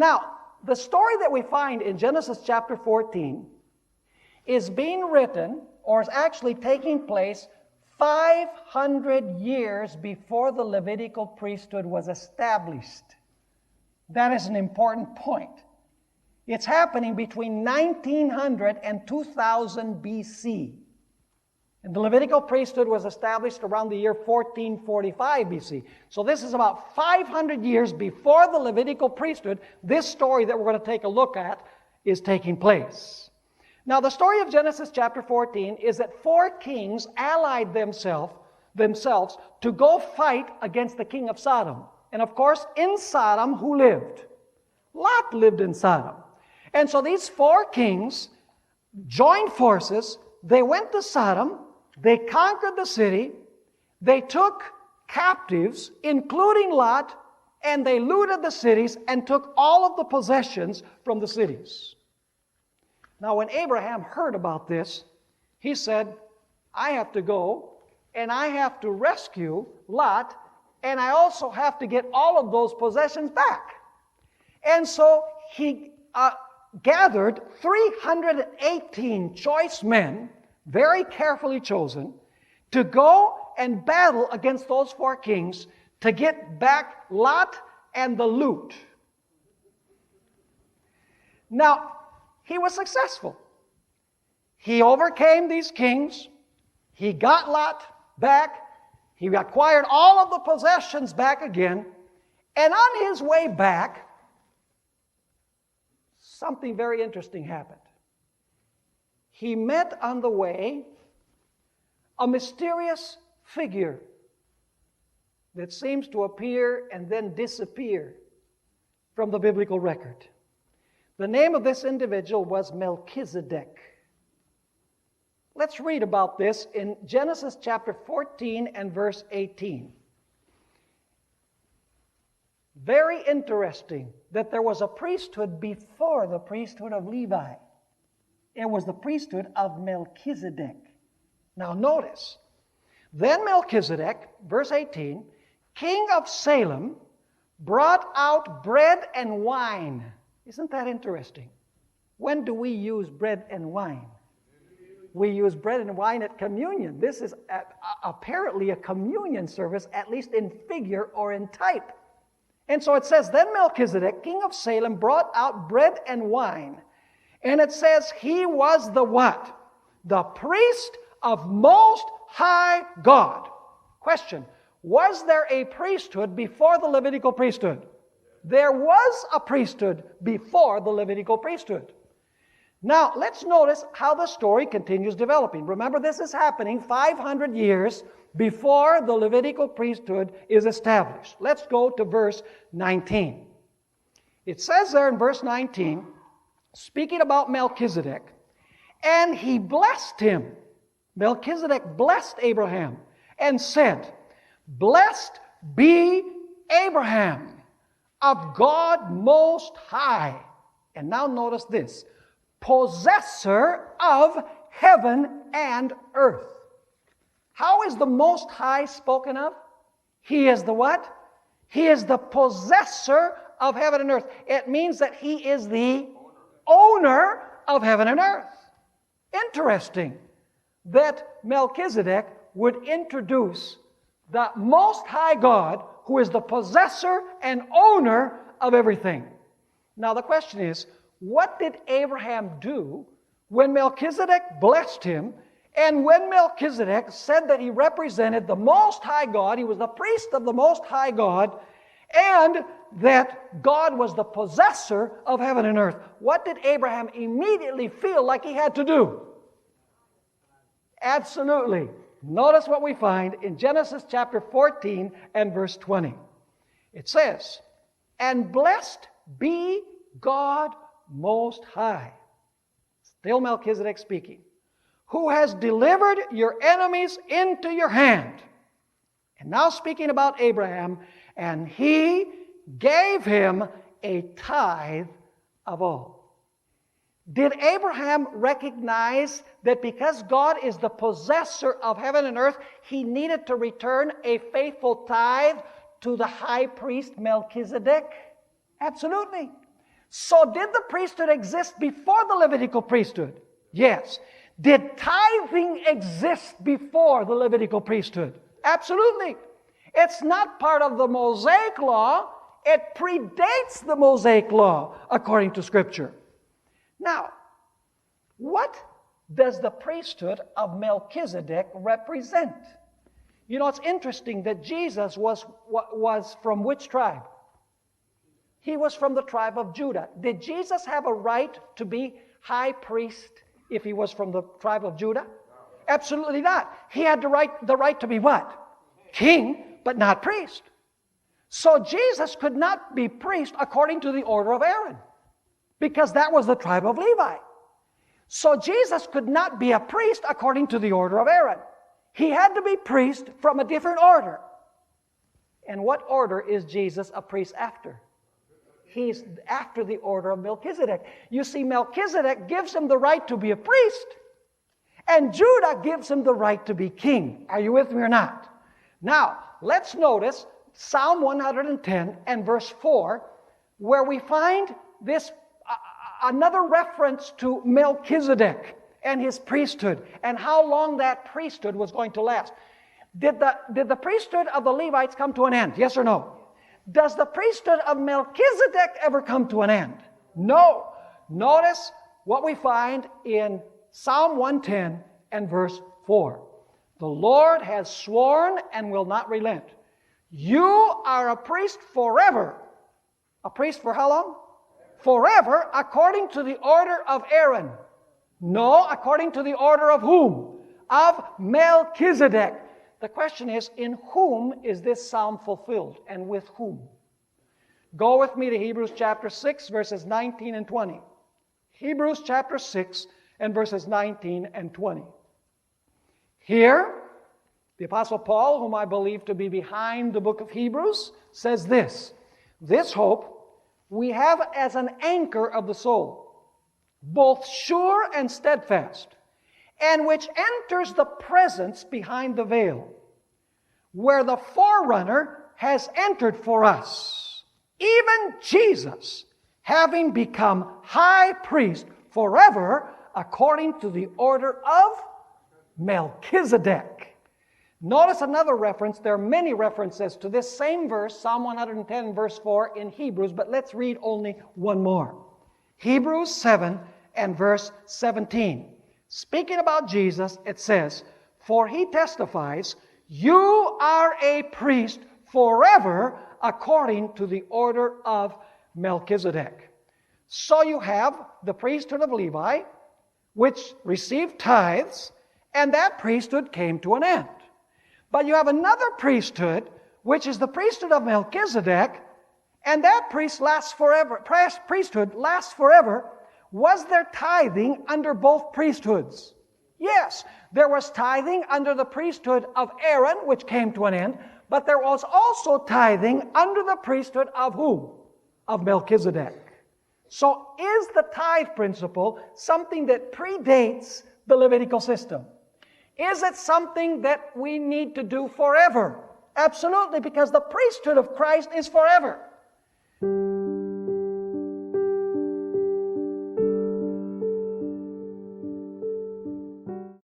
Now, the story that we find in Genesis chapter 14 is being written, or is actually taking place, 500 years before the Levitical priesthood was established. That is an important point. It's happening between 1900 and 2000 BC. And the Levitical priesthood was established around the year 1445 BC. So this is about 500 years before the Levitical priesthood. This story that we're going to take a look at is taking place. Now, the story of Genesis chapter 14 is that 4 kings allied themselves to go fight against the king of Sodom. And of course, in Sodom, who lived? Lot lived in Sodom. And so these 4 kings joined forces. They went to Sodom. They conquered the city. They took captives, including Lot, and they looted the cities and took all of the possessions from the cities. Now, when Abraham heard about this, he said, I have to go, and I have to rescue Lot, and I also have to get all of those possessions back. And so he gathered 318 choice men, very carefully chosen, to go and battle against those 4 kings to get back Lot and the loot. Now, he was successful. He overcame these kings. He got Lot back. He acquired all of the possessions back again. And on his way back, something very interesting happened. He met on the way a mysterious figure that seems to appear and then disappear from the biblical record. The name of this individual was Melchizedek. Let's read about this in Genesis chapter 14 and verse 18. Very interesting that there was a priesthood before the priesthood of Levi. It was the priesthood of Melchizedek. Now notice, then Melchizedek, verse 18, king of Salem, brought out bread and wine. Isn't that interesting? When do we use bread and wine? We use bread and wine at communion. This is apparently a communion service, at least in figure or in type. And so it says, then Melchizedek, king of Salem, brought out bread and wine. And it says he was the what? The priest of Most High God. Question, was there a priesthood before the Levitical priesthood? There was a priesthood before the Levitical priesthood. Now, let's notice how the story continues developing. Remember, this is happening 500 years before the Levitical priesthood is established. Let's go to verse 19. It says there in verse 19, speaking about Melchizedek, and he blessed him. Melchizedek blessed Abraham and said, blessed be Abraham of God Most High. And now notice this, possessor of heaven and earth. How is the Most High spoken of? He is the what? He is the possessor of heaven and earth. It means that he is the owner of heaven and earth. Interesting that Melchizedek would introduce the Most High God, who is the possessor and owner of everything. Now the question is, what did Abraham do when Melchizedek blessed him, and when Melchizedek said that he represented the Most High God, he was the priest of the Most High God, and that God was the possessor of heaven and earth? What did Abraham immediately feel like he had to do? Absolutely. Notice what we find in Genesis chapter 14 and verse 20. It says, and blessed be God Most High. Still Melchizedek speaking. Who has delivered your enemies into your hand. And now speaking about Abraham, and he gave him a tithe of all. Did Abraham recognize that because God is the possessor of heaven and earth, he needed to return a faithful tithe to the high priest Melchizedek? Absolutely. So did the priesthood exist before the Levitical priesthood? Yes. Did tithing exist before the Levitical priesthood? Absolutely. It's not part of the Mosaic law. It predates the Mosaic law, according to Scripture. Now, what does the priesthood of Melchizedek represent? You know, it's interesting that Jesus was from which tribe? He was from the tribe of Judah. Did Jesus have a right to be high priest if he was from the tribe of Judah? Absolutely not. He had the right to be what? King, but not priest. So Jesus could not be priest according to the order of Aaron, because that was the tribe of Levi. So Jesus could not be a priest according to the order of Aaron. He had to be priest from a different order. And what order is Jesus a priest after? He's after the order of Melchizedek. You see, Melchizedek gives him the right to be a priest, and Judah gives him the right to be king. Are you with me or not? Now, let's notice Psalm 110 and verse 4, where we find this another reference to Melchizedek and his priesthood, and how long that priesthood was going to last. Did the priesthood of the Levites come to an end? Yes or no? Does the priesthood of Melchizedek ever come to an end? No. Notice what we find in Psalm 110 and verse 4. The Lord has sworn and will not relent. You are a priest forever. A priest for how long? Forever, according to the order of Aaron. No, according to the order of whom? Of Melchizedek. The question is, in whom is this psalm fulfilled, and with whom? Go with me to Hebrews chapter 6, verses 19 and 20. Hebrews chapter 6 and verses 19 and 20. Here, the Apostle Paul, whom I believe to be behind the book of Hebrews, says this: this hope we have as an anchor of the soul, both sure and steadfast, and which enters the presence behind the veil, where the forerunner has entered for us, even Jesus, having become high priest forever, according to the order of Melchizedek. Notice another reference. There are many references to this same verse, Psalm 110, verse 4 in Hebrews, but let's read only one more. Hebrews 7 and verse 17. Speaking about Jesus, it says, for he testifies, you are a priest forever according to the order of Melchizedek. So you have the priesthood of Levi, which received tithes, and that priesthood came to an end. But you have another priesthood, which is the priesthood of Melchizedek, and that priesthood lasts forever. Was there tithing under both priesthoods? Yes, there was tithing under the priesthood of Aaron, which came to an end, but there was also tithing under the priesthood of whom? Of Melchizedek. So is the tithe principle something that predates the Levitical system? Is it something that we need to do forever? Absolutely, because the priesthood of Christ is forever.